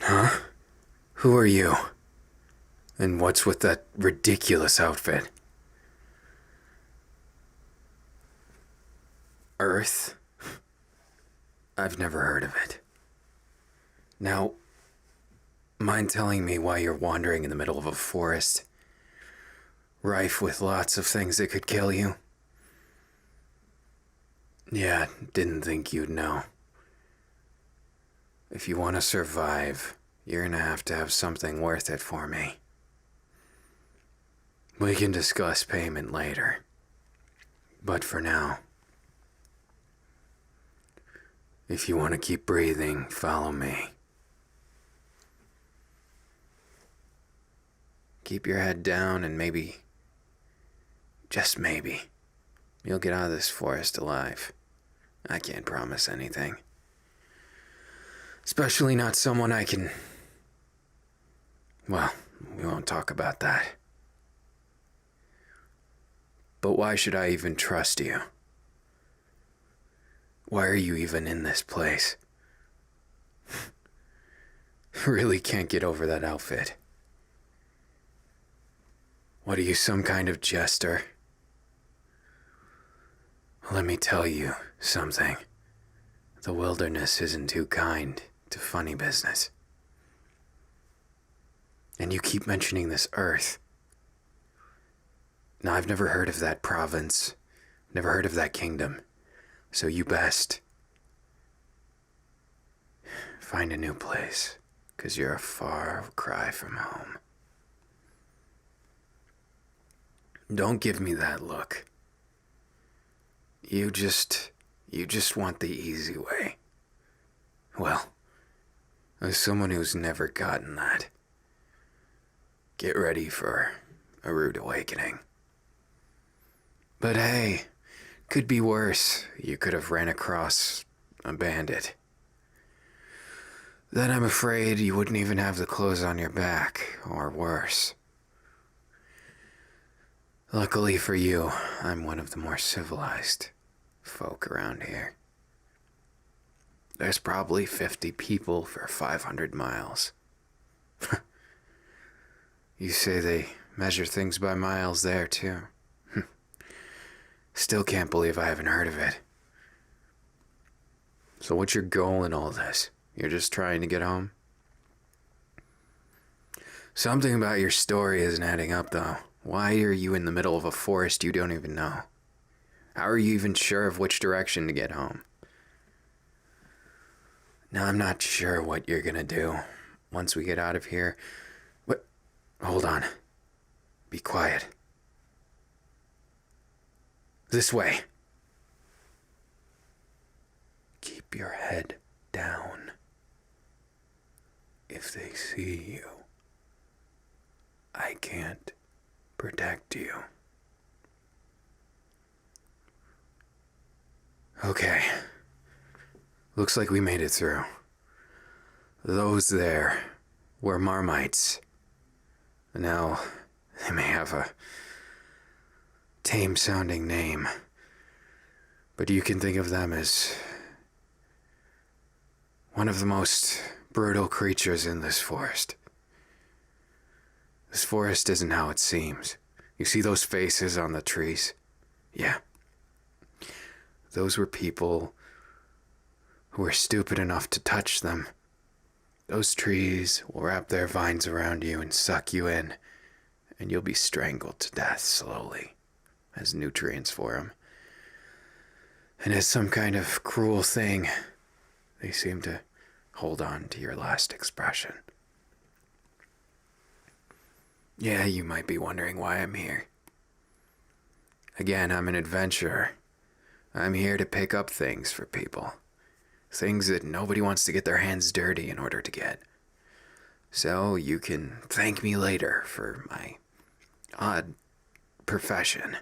Huh? Who are you? And what's with that ridiculous outfit? Earth? I've never heard of it. Now, mind telling me why you're wandering in the middle of a forest, rife with lots of things that could kill you? Yeah, didn't think you'd know. If you want to survive, you're gonna have to have something worth it for me. We can discuss payment later. But for now, if you want to keep breathing, follow me. Keep your head down and maybe, just maybe, you'll get out of this forest alive. I can't promise anything. Especially not someone I can... Well, we won't talk about that. But why should I even trust you? Why are you even in this place? Really can't get over that outfit. What are you, some kind of jester? Let me tell you something. The wilderness isn't too kind to funny business. And you keep mentioning this earth. Now, I've never heard of that province, never heard of that kingdom, so you best find a new place, 'cause you're a far cry from home. Don't give me that look. You just want the easy way. Well, as someone who's never gotten that, get ready for a rude awakening. But hey, could be worse. You could have ran across a bandit. Then I'm afraid you wouldn't even have the clothes on your back, or worse. Luckily for you, I'm one of the more civilized folk around here. There's probably 50 people for 500 miles. You say they measure things by miles there, too. Still can't believe I haven't heard of it. So what's your goal in all this? You're just trying to get home? Something about your story isn't adding up, though. Why are you in the middle of a forest you don't even know? How are you even sure of which direction to get home? Now, I'm not sure what you're gonna do once we get out of here. What? Hold on. Be quiet. This way. Keep your head down. If they see you, I can't protect you. Okay. Looks like we made it through. Those there were Marmites. Now, they may have a tame-sounding name, but you can think of them as one of the most brutal creatures in this forest. This forest isn't how it seems. You see those faces on the trees? Yeah. Those were people who were stupid enough to touch them. Those trees will wrap their vines around you and suck you in, and you'll be strangled to death slowly, as nutrients for them. And as some kind of cruel thing, they seem to hold on to your last expression. Yeah, you might be wondering why I'm here. Again, I'm an adventurer. I'm here to pick up things for people. Things that nobody wants to get their hands dirty in order to get. So you can thank me later for my odd profession.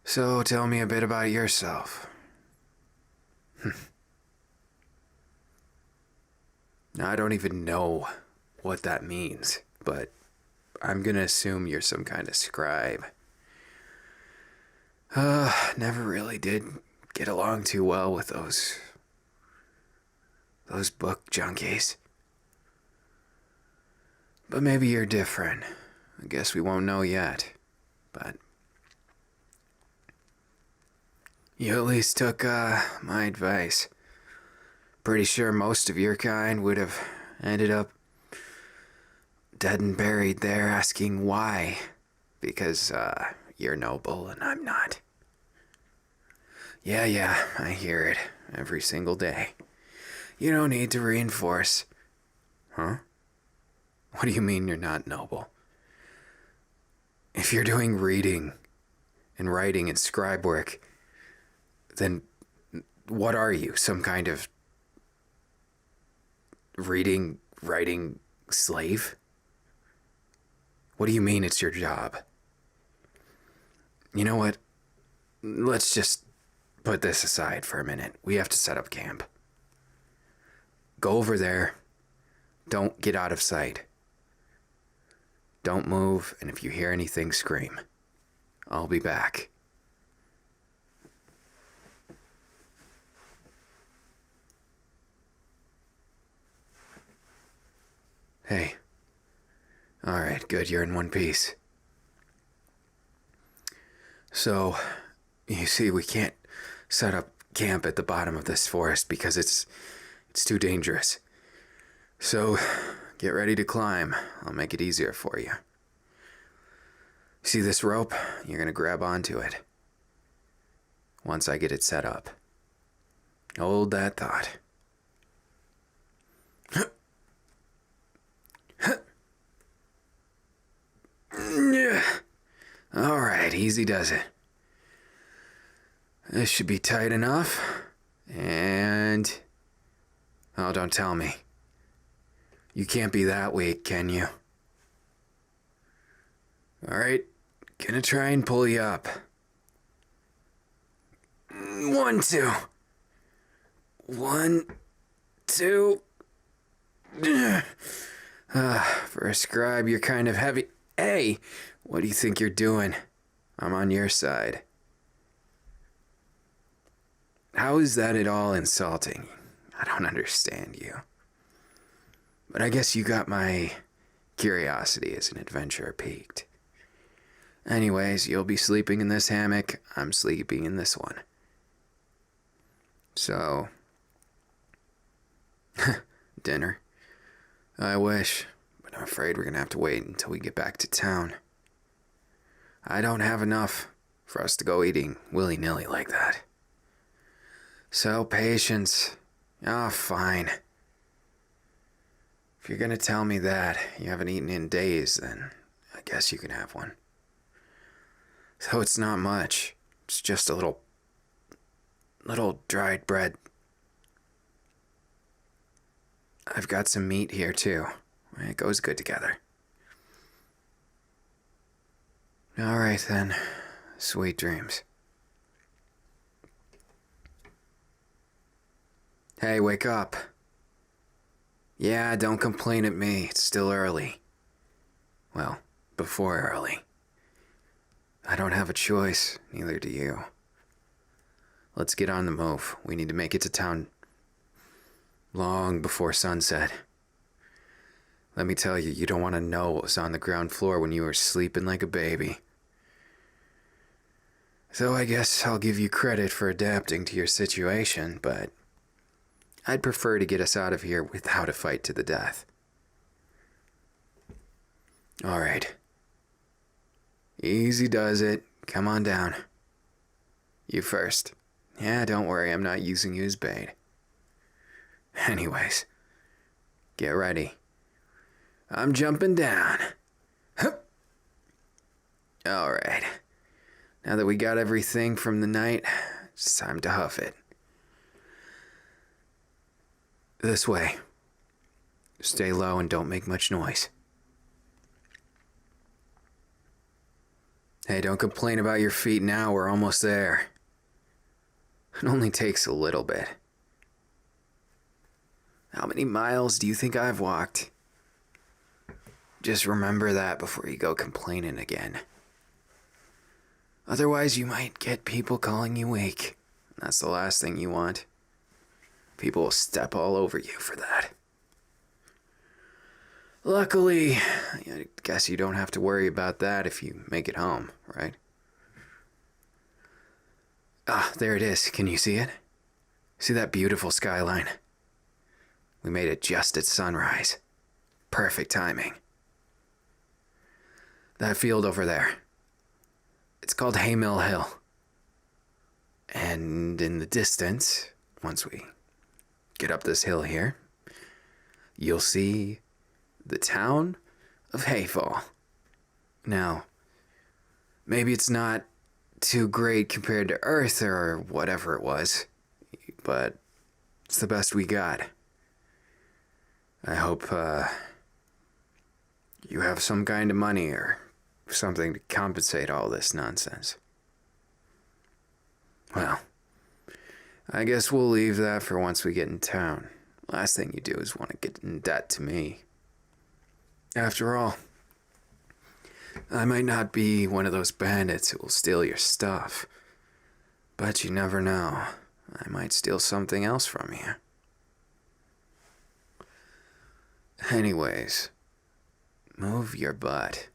So tell me a bit about yourself. Now, I don't even know what that means, but I'm gonna assume you're some kind of scribe. Never really did get along too well with those Those book junkies. But maybe you're different. I guess we won't know yet. But you at least took my advice. Pretty sure most of your kind would have ended up dead and buried there asking why. Because you're noble and I'm not. Yeah, I hear it every single day. You don't need to reinforce. Huh? What do you mean you're not noble? If you're doing reading and writing and scribe work, then what are you? Some kind of reading, writing slave? What do you mean it's your job? You know what? Let's just put this aside for a minute. We have to set up camp. Go over there. Don't get out of sight. Don't move, and if you hear anything, scream. I'll be back. Hey. Alright, good, you're in one piece. So, you see, we can't set up camp at the bottom of this forest because it's too dangerous. So, get ready to climb. I'll make it easier for you. See this rope? You're gonna grab onto it. Once I get it set up. Hold that thought. Alright, easy does it. This should be tight enough. And... oh, don't tell me. You can't be that weak, can you? Alright, gonna try and pull you up. 1, 2. 1, 2. For a scribe, you're kind of heavy. Hey, what do you think you're doing? I'm on your side. How is that at all insulting? I don't understand you. But I guess you got my curiosity as an adventurer piqued. Anyways, you'll be sleeping in this hammock. I'm sleeping in this one. So... dinner. I wish, but I'm afraid we're gonna have to wait until we get back to town. I don't have enough for us to go eating willy-nilly like that. So, patience. Fine. If you're gonna tell me that you haven't eaten in days, then I guess you can have one. So it's not much. It's just a little dried bread. I've got some meat here too. It goes good together. Alright then. Sweet dreams. Hey, wake up. Yeah, don't complain at me. It's still early. Well, before early. I don't have a choice, neither do you. Let's get on the move. We need to make it to town long before sunset. Let me tell you, you don't want to know what was on the ground floor when you were sleeping like a baby. So I guess I'll give you credit for adapting to your situation, but I'd prefer to get us out of here without a fight to the death. Alright. Easy does it. Come on down. You first. Yeah, don't worry, I'm not using you as bait. Anyways, get ready. I'm jumping down. Hup. Alright. Now that we got everything from the night, it's time to huff it. This way. Stay low and don't make much noise. Hey, don't complain about your feet now, we're almost there. It only takes a little bit. How many miles do you think I've walked? Just remember that before you go complaining again. Otherwise, you might get people calling you weak. That's the last thing you want. People will step all over you for that. Luckily, I guess you don't have to worry about that if you make it home, right? Ah, there it is. Can you see it? See that beautiful skyline? We made it just at sunrise. Perfect timing. That field over there. It's called Haymill Hill. And in the distance, once we get up this hill here, you'll see the town of Hayfall. Now, maybe it's not too great compared to Earth or whatever it was, but it's the best we got. I hope you have some kind of money or something to compensate all this nonsense. Well, I guess we'll leave that for once we get in town. Last thing you do is want to get in debt to me. After all, I might not be one of those bandits who will steal your stuff, but you never know. I might steal something else from you. Anyways, move your butt.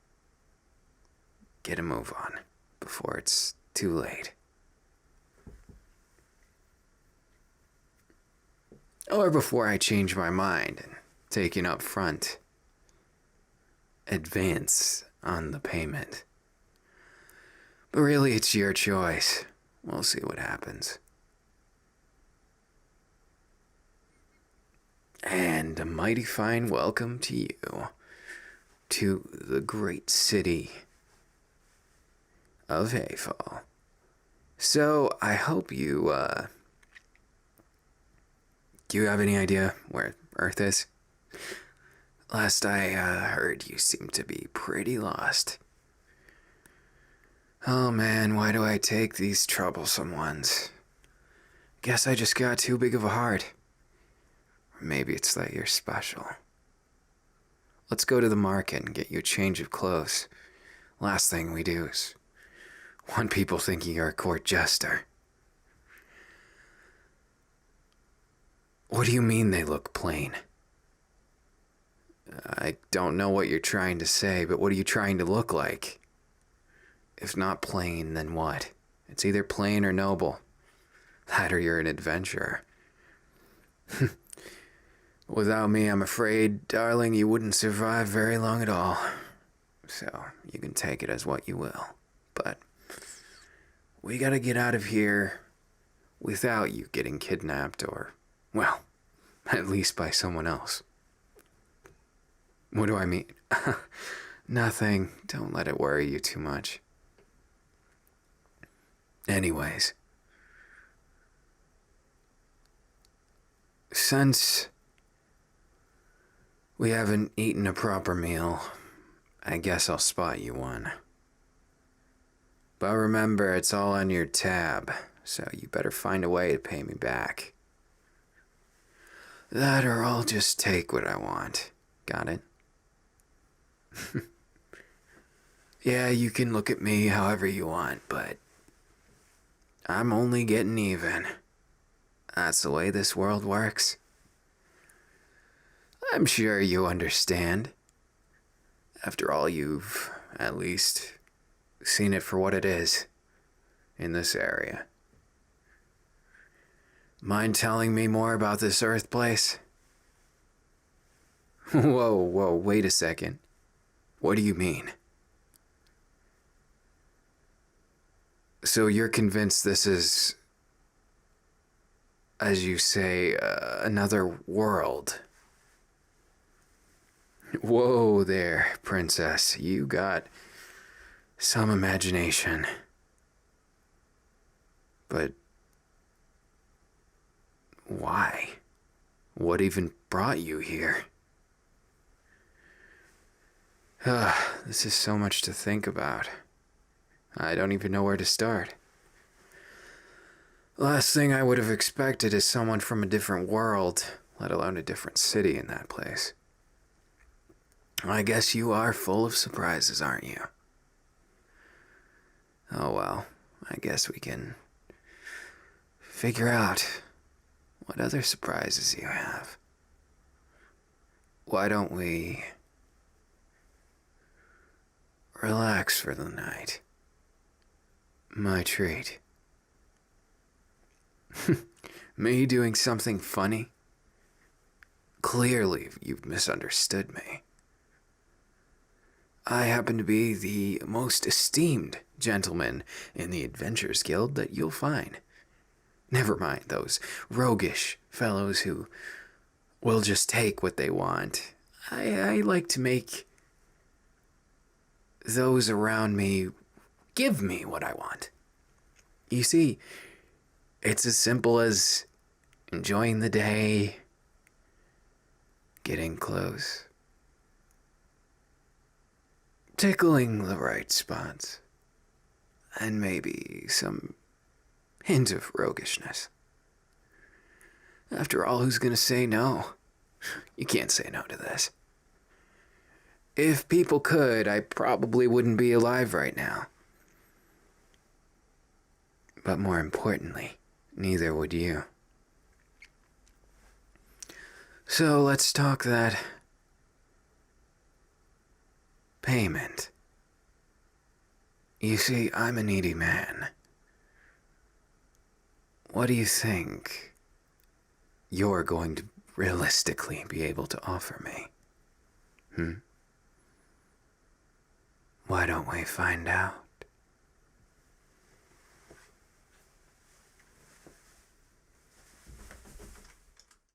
Get a move on before it's too late. Or before I change my mind and take an upfront advance on the payment. But really, it's your choice. We'll see what happens. And a mighty fine welcome to you to the great city of Hayfall. So, I hope you, do you have any idea where Earth is? Last I heard, you seem to be pretty lost. Oh man, why do I take these troublesome ones? Guess I just got too big of a heart. Or maybe it's that you're special. Let's go to the market and get you a change of clothes. Last thing we do is want people thinking you're a court jester. What do you mean they look plain? I don't know what you're trying to say, but what are you trying to look like? If not plain, then what? It's either plain or noble. That or you're an adventurer. Without me, I'm afraid, darling, you wouldn't survive very long at all. So, you can take it as what you will. But we gotta get out of here without you getting kidnapped or, well, at least by someone else. What do I mean? Nothing. Don't let it worry you too much. Anyways, since we haven't eaten a proper meal, I guess I'll spot you one. But remember, it's all on your tab, so you better find a way to pay me back. That or I'll just take what I want. Got it? Yeah, you can look at me however you want, but I'm only getting even. That's the way this world works. I'm sure you understand. After all, you've at least seen it for what it is in this area. Mind telling me more about this Earth place? Whoa, wait a second. What do you mean? So you're convinced this is, as you say, another world? Whoa there, princess. You got some imagination. But why? What even brought you here? This is so much to think about. I don't even know where to start. Last thing I would have expected is someone from a different world, let alone a different city in that place. I guess you are full of surprises, aren't you? Oh well, I guess we can figure out what other surprises you have. Why don't we relax for the night? My treat. Me doing something funny? Clearly, you've misunderstood me. I happen to be the most esteemed gentleman in the Adventurers Guild that you'll find. Never mind those roguish fellows who will just take what they want. I like to make those around me give me what I want. You see, it's as simple as enjoying the day, getting close, tickling the right spots, and maybe some hint of roguishness. After all, who's gonna say no? You can't say no to this. If people could, I probably wouldn't be alive right now. But more importantly, neither would you. So let's talk that payment. You see, I'm a needy man. What do you think you're going to realistically be able to offer me? Why don't we find out?